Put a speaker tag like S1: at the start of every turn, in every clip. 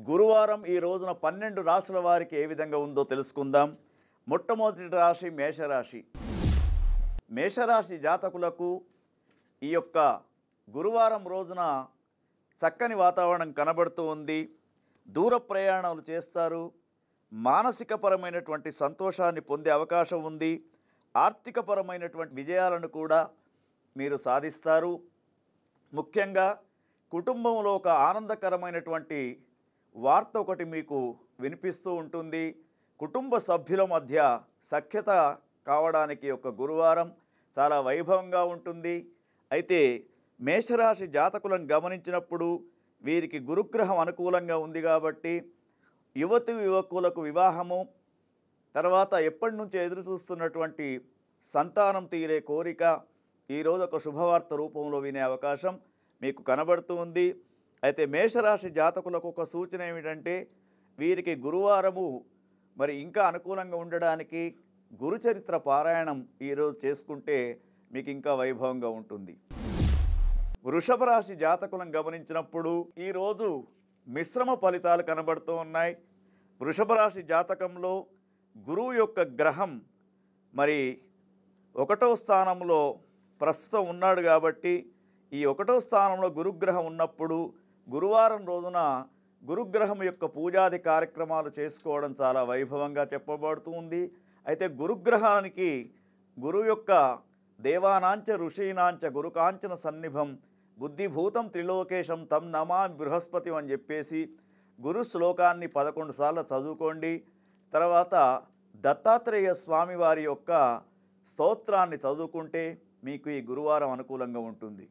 S1: గురువారం ఈ రోజున 12 రాశుల వారికి ఏ విధంగా ఉందో తెలుసుకుందాం. మొట్టమొదటి రాశి మేషరాశి. మేషరాశి జాతకులకు ఈ యొక్క గురువారం రోజున చక్కని వాతావరణం కనబడుతూ ఉంది. దూర ప్రయాణాలు చేస్తారు. మానసికపరమైనటువంటి సంతోషాన్ని పొందే అవకాశం ఉంది. ఆర్థికపరమైనటువంటి విజయాలను కూడా మీరు సాధిస్తారు. ముఖ్యంగా కుటుంబంలో ఒక ఆనందకరమైనటువంటి వార్త ఒకటి మీకు వినిపిస్తూ ఉంటుంది. కుటుంబ సభ్యుల మధ్య సఖ్యత కావడానికి ఒక గురువారం చాలా వైభవంగా ఉంటుంది. అయితే మేషరాశి జాతకులను గమనించినప్పుడు వీరికి గురుగ్రహం అనుకూలంగా ఉంది కాబట్టి యువతి యువకులకు వివాహము, తర్వాత ఎప్పటి నుంచో ఎదురు చూస్తున్నటువంటి సంతానం తీరే కోరిక ఈరోజు ఒక శుభవార్త రూపంలో వినే అవకాశం మీకు కనబడుతూ ఉంది. అయితే మేషరాశి జాతకులకు ఒక సూచన ఏమిటంటే వీరికి గురువారము మరి ఇంకా అనుకూలంగా ఉండడానికి గురుచరిత్ర పారాయణం ఈరోజు చేసుకుంటే మీకు ఇంకా వైభవంగా ఉంటుంది. వృషభ రాశి జాతకులను గమనించినప్పుడు ఈరోజు మిశ్రమ ఫలితాలు కనబడుతూ ఉన్నాయి. వృషభ రాశి జాతకంలో గురువు యొక్క గ్రహం మరి 1వ స్థానంలో ప్రస్తుతం ఉన్నాడు కాబట్టి ఈ 1వ స్థానంలో గురుగ్రహం ఉన్నప్పుడు గురువారం రోజున గురుగ్రహం యొక్క పూజాది కార్యక్రమాలు చేసుకోవడం చాలా వైభవంగా చెప్పబడుతూ ఉంది. అయితే గురుగ్రహానికి గురు యొక్క దేవానాంచ ఋషీనాంచ గురుకాంచన సన్నిభం బుద్ధిభూతం త్రిలోకేశం తం నమామి బృహస్పతి అని చెప్పేసి గురు శ్లోకాన్ని 11 సార్లు చదువుకోండి. తర్వాత దత్తాత్రేయ స్వామి వారి యొక్క స్తోత్రాన్ని చదువుకుంటే మీకు ఈ గురువారం అనుకూలంగా ఉంటుంది.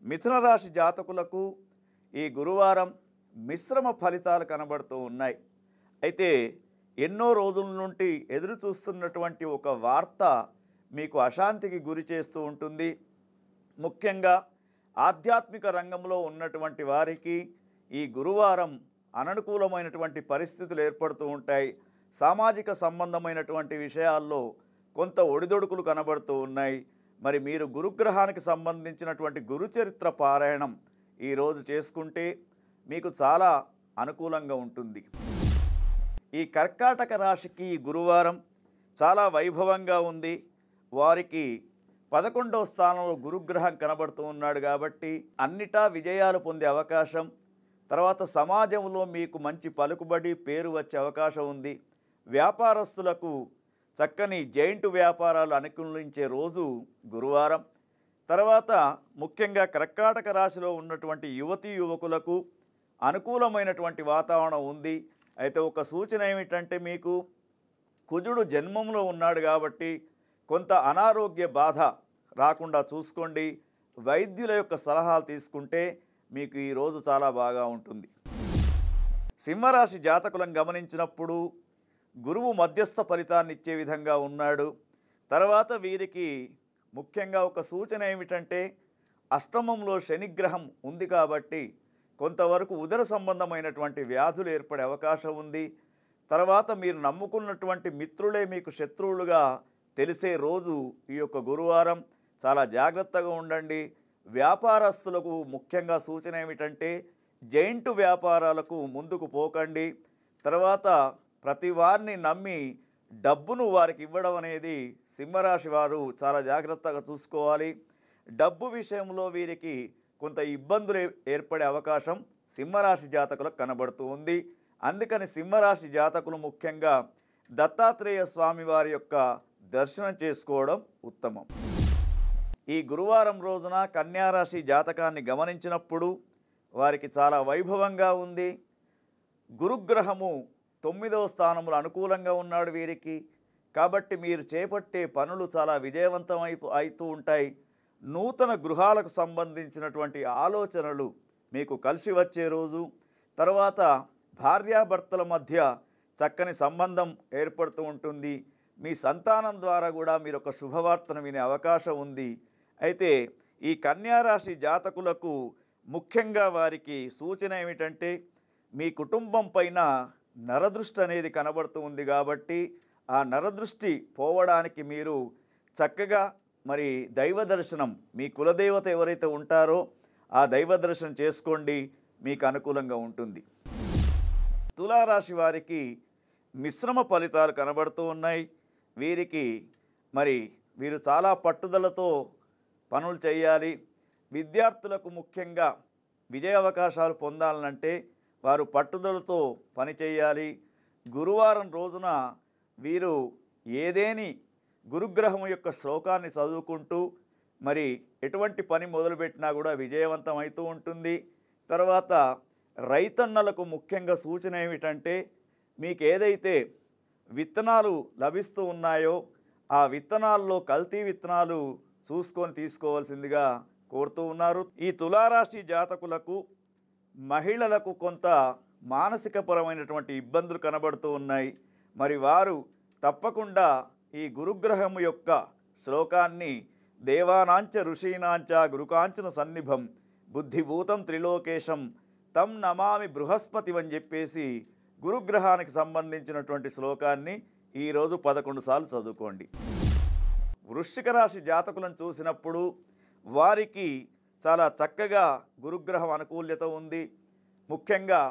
S1: మిథున రాశి జాతకులకు ఈ గురువారం మిశ్రమ ఫలితాలు కనబడుతూ ఉన్నాయి. అయితే ఎన్నో రోజుల నుండి ఎదురు చూస్తున్నటువంటి ఒక వార్త మీకు అశాంతికి గురి చేస్తూ ఉంటుంది. ముఖ్యంగా ఆధ్యాత్మిక రంగంలో ఉన్నటువంటి వారికి ఈ గురువారం అననుకూలమైనటువంటి పరిస్థితులు ఏర్పడుతూ ఉంటాయి. సామాజిక సంబంధమైనటువంటి విషయాల్లో కొంత ఒడిదొడుకులు కనబడుతూ ఉన్నాయి. మరి మీరు గురుగ్రహానికి సంబంధించినటువంటి గురుచరిత్ర పారాయణం ఈరోజు చేసుకుంటే మీకు చాలా అనుకూలంగా ఉంటుంది. ఈ కర్కాటక రాశికి ఈ గురువారం చాలా వైభవంగా ఉంది. వారికి 11వ స్థానంలో గురుగ్రహం కనబడుతూ ఉన్నాడు కాబట్టి అన్నిటా విజయాలు పొందే అవకాశం, తర్వాత సమాజంలో మీకు మంచి పలుకుబడి పేరు వచ్చే అవకాశం ఉంది. వ్యాపారస్తులకు చక్కని జైంటు వ్యాపారాలు అనుకూలించే రోజు గురువారం. తర్వాత ముఖ్యంగా కర్కాటక రాశిలో ఉన్నటువంటి యువతీ యువకులకు అనుకూలమైనటువంటి వాతావరణం ఉంది. అయితే ఒక సూచన ఏమిటంటే మీకు కుజుడు జన్మంలో ఉన్నాడు కాబట్టి కొంత అనారోగ్య బాధ రాకుండా చూసుకోండి. వైద్యుల యొక్క సలహాలు తీసుకుంటే మీకు ఈరోజు చాలా బాగా ఉంటుంది. సింహరాశి జాతకులను గమనించినప్పుడు గురువు మధ్యస్థ ఫలితాన్ని ఇచ్చే విధంగా ఉన్నాడు. తర్వాత వీరికి ముఖ్యంగా ఒక సూచన ఏమిటంటే అష్టమంలో శనిగ్రహం ఉంది కాబట్టి కొంతవరకు ఉదర సంబంధమైనటువంటి వ్యాధులు ఏర్పడే అవకాశం ఉంది. తర్వాత మీరు నమ్ముకున్నటువంటి మిత్రులే మీకు శత్రువులుగా తెలిసే రోజు ఈ యొక్క గురువారం. చాలా జాగ్రత్తగా ఉండండి. వ్యాపారస్తులకు ముఖ్యంగా సూచన ఏమిటంటే జైంటు వ్యాపారాలకు ముందుకు పోకండి. తర్వాత ప్రతి వారిని నమ్మి డబ్బును వారికి ఇవ్వడం అనేది సింహరాశి వారు చాలా జాగ్రత్తగా చూసుకోవాలి. డబ్బు విషయంలో వీరికి కొంత ఇబ్బందులు ఏర్పడే అవకాశం సింహరాశి జాతకులకు కనబడుతూ ఉంది. అందుకని సింహరాశి జాతకులు ముఖ్యంగా దత్తాత్రేయ స్వామి వారి యొక్క దర్శనం చేసుకోవడం ఉత్తమం. ఈ గురువారం రోజున కన్యారాశి జాతకాన్ని గమనించినప్పుడు వారికి చాలా వైభవంగా ఉంది. గురుగ్రహము 9వ స్థానంలో అనుకూలంగా ఉన్నాడు వీరికి. కాబట్టి మీరు చేపట్టే పనులు చాలా విజయవంతం అవుతూ ఉంటాయి. నూతన గృహాలకు సంబంధించినటువంటి ఆలోచనలు మీకు కలిసి వచ్చే రోజు. తర్వాత భార్యాభర్తల మధ్య చక్కని సంబంధం ఏర్పడుతూ ఉంటుంది. మీ సంతానం ద్వారా కూడా మీరు ఒక శుభవార్తను వినే అవకాశం ఉంది. అయితే ఈ కన్యారాశి జాతకులకు ముఖ్యంగా వారికి సూచన ఏమిటంటే మీ కుటుంబం పైన నరదృష్టి అనేది కనబడుతూ ఉంది కాబట్టి ఆ నరదృష్టి పోవడానికి మీరు చక్కగా మరి దైవ దర్శనం, మీ కులదేవత ఎవరైతే ఉంటారో ఆ దైవ దర్శనం చేసుకోండి. మీకు అనుకూలంగా ఉంటుంది. తులారాశి వారికి మిశ్రమ ఫలితాలు కనబడుతూ ఉన్నాయి. వీరికి వీరు చాలా పట్టుదలతో పనులు చేయాలి. విద్యార్థులకు ముఖ్యంగా విజయ అవకాశాలు పొందాలంటే వారు పట్టుదలతో పని చేయాలి. గురువారం రోజున వీరు ఏదేని గురుగ్రహం యొక్క శ్లోకాన్ని చదువుకుంటూ ఎటువంటి పని మొదలుపెట్టినా కూడా విజయవంతం అవుతూ ఉంటుంది. తర్వాత రైతన్నలకు ముఖ్యంగా సూచన ఏమిటంటే, మీకు ఏదైతే విత్తనాలు లభిస్తూ ఉన్నాయో ఆ విత్తనాల్లో కల్తీ విత్తనాలు చూసుకొని తీసుకోవాల్సిందిగా కోరుతూ ఉన్నారు. ఈ తులారాశి జాతకులకు మహిళలకు కొంత మానసికపరమైనటువంటి ఇబ్బందులు కనబడుతూ ఉన్నాయి. వారు తప్పకుండా ఈ గురుగ్రహం యొక్క శ్లోకాన్ని దేవానాంచ ఋషీనాంచ గురుకాంచన సన్నిభం బుద్ధిభూతం త్రిలోకేశం తం నమామి బృహస్పతి అని చెప్పేసి గురుగ్రహానికి సంబంధించినటువంటి శ్లోకాన్ని ఈరోజు 11 సార్లు చదువుకోండి. వృశ్చిక రాశి జాతకులను చూసినప్పుడు వారికి చాలా చక్కగా గురుగ్రహం అనుకూల్యత ఉంది. ముఖ్యంగా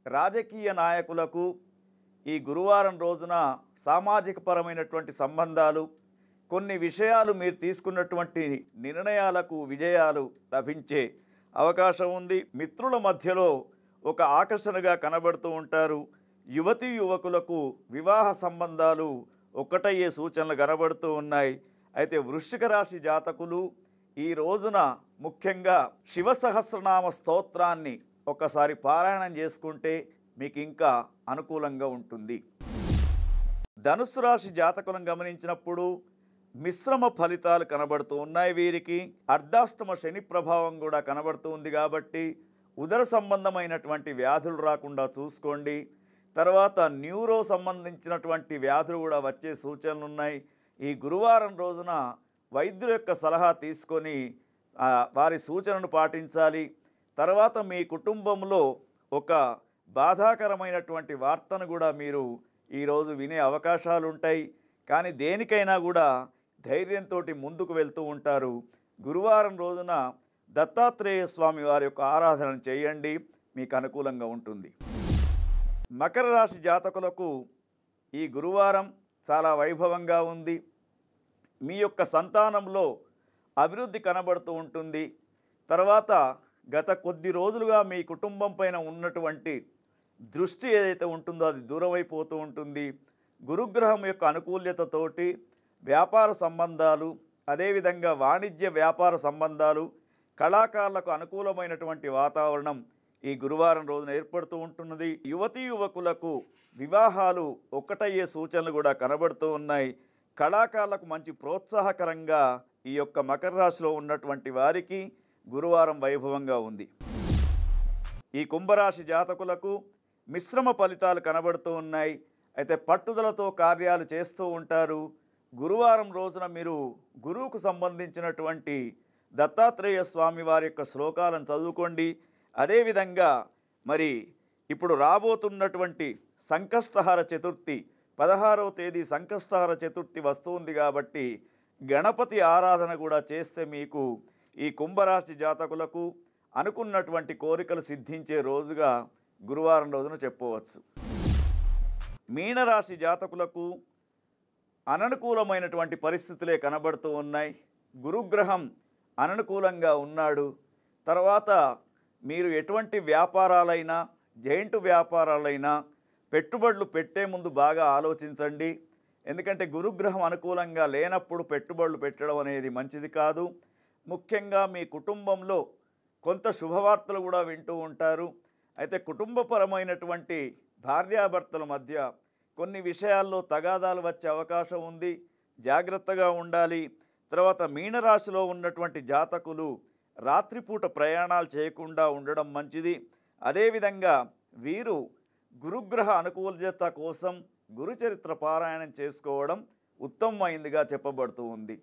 S1: రాజకీయ నాయకులకు ఈ గురువారం రోజున సామాజిక పరమైనటువంటి సంబంధాలు, కొన్ని విషయాలు మీరు తీసుకున్నటువంటి నిర్ణయాలకు విజయాలు లభించే అవకాశం ఉంది. మిత్రుల మధ్యలో ఒక ఆకర్షణగా కనబడుతూ ఉంటారు. యువతీ యువకులకు వివాహ సంబంధాలు ఒక్కటయ్యే సూచనలు కనబడుతూ ఉన్నాయి. అయితే వృశ్చిక రాశి జాతకులు ఈ రోజున ముఖ్యంగా శివ సహస్రనామ స్తోత్రాన్ని ఒకసారి పారాయణం చేసుకుంటే మీకు ఇంకా అనుకూలంగా ఉంటుంది. ధనుస్సు రాశి జాతకులను గమనించినప్పుడు మిశ్రమ ఫలితాలు కనబడుతూ ఉన్నాయి. వీరికి అర్ధాష్టమ శని ప్రభావం కూడా కనబడుతూ ఉంది కాబట్టి ఉదర సంబంధమైనటువంటి వ్యాధులు రాకుండా చూసుకోండి. తర్వాత న్యూరో సంబంధించినటువంటి వ్యాధులు కూడా వచ్చే సూచనలు ఉన్నాయి. ఈ గురువారం రోజున వైద్యుల యొక్క సలహా తీసుకొని వారి సూచనను పాటించాలి. తర్వాత మీ కుటుంబంలో ఒక బాధాకరమైనటువంటి వార్తను కూడా మీరు ఈరోజు వినే అవకాశాలు ఉంటాయి. కానీ దేనికైనా కూడా ధైర్యంతో ముందుకు వెళ్తూ ఉంటారు. గురువారం రోజున దత్తాత్రేయ స్వామి వారి యొక్క ఆరాధన చేయండి, మీకు అనుకూలంగా ఉంటుంది. మకర రాశి జాతకులకు ఈ గురువారం చాలా వైభవంగా ఉంది. మీ యొక్క సంతానంలో అభివృద్ధి కనబడుతూ ఉంటుంది. తర్వాత గత కొద్ది రోజులుగా మీ కుటుంబం పైన ఉన్నటువంటి దృష్టి ఏదైతే ఉంటుందో అది దూరమైపోతూ ఉంటుంది. గురుగ్రహం యొక్క అనుకూల్యతతోటి వ్యాపార సంబంధాలు, అదేవిధంగా వాణిజ్య వ్యాపార సంబంధాలు, కళాకారులకు అనుకూలమైనటువంటి వాతావరణం ఈ గురువారం రోజున ఏర్పడుతూ ఉంటున్నది. యువతీ యువకులకు వివాహాలు ఒక్కటయ్యే సూచనలు కూడా కనబడుతూ ఉన్నాయి. కళాకారులకు మంచి ప్రోత్సాహకరంగా ఈ యొక్క మకర రాశిలో ఉన్నటువంటి వారికి గురువారం వైభవంగా ఉంది. ఈ కుంభరాశి జాతకులకు మిశ్రమ ఫలితాలు కనబడుతూ ఉన్నాయి. అయితే పట్టుదలతో కార్యాలు చేస్తూ ఉంటారు. గురువారం రోజున మీరు గురువుకు సంబంధించినటువంటి దత్తాత్రేయ స్వామి వారి యొక్క శ్లోకాలను చదువుకోండి. అదేవిధంగా ఇప్పుడు రాబోతున్నటువంటి సంకష్టహార చతుర్థి 16వ తేదీ సంకష్టహార చతుర్థి వస్తుంది కాబట్టి గణపతి ఆరాధన కూడా చేస్తే మీకు ఈ కుంభరాశి జాతకులకు అనుకున్నటువంటి కోరికలు సిద్ధించే రోజుగా గురువారం రోజున చెప్పవచ్చు. మీనరాశి జాతకులకు అననుకూలమైనటువంటి పరిస్థితులే కనబడుతూ ఉన్నాయి. గురుగ్రహం అననుకూలంగా ఉన్నాడు. తర్వాత మీరు ఎటువంటి వ్యాపారాలైనా, జైంటు వ్యాపారాలైనా పెట్టుబడులు పెట్టే ముందు బాగా ఆలోచించండి. ఎందుకంటే గురుగ్రహం అనుకూలంగా లేనప్పుడు పెట్టుబడులు పెట్టడం అనేది మంచిది కాదు. ముఖ్యంగా మీ కుటుంబంలో కొంత శుభవార్తలు కూడా వింటూ ఉంటారు. అయితే కుటుంబపరమైనటువంటి భార్యాభర్తల మధ్య కొన్ని విషయాల్లో తగాదాలు వచ్చే అవకాశం ఉంది, జాగ్రత్తగా ఉండాలి. తర్వాత మీనరాశిలో ఉన్నటువంటి జాతకులు రాత్రిపూట ప్రయాణాలు చేయకుండా ఉండడం మంచిది. అదేవిధంగా వీరు గురుగ్రహ అనుకూలత కోసం గురుచరిత్ర పారాయణం చేసుకోవడం ఉత్తమమైందిగా చెప్పబడుతూ ఉంది.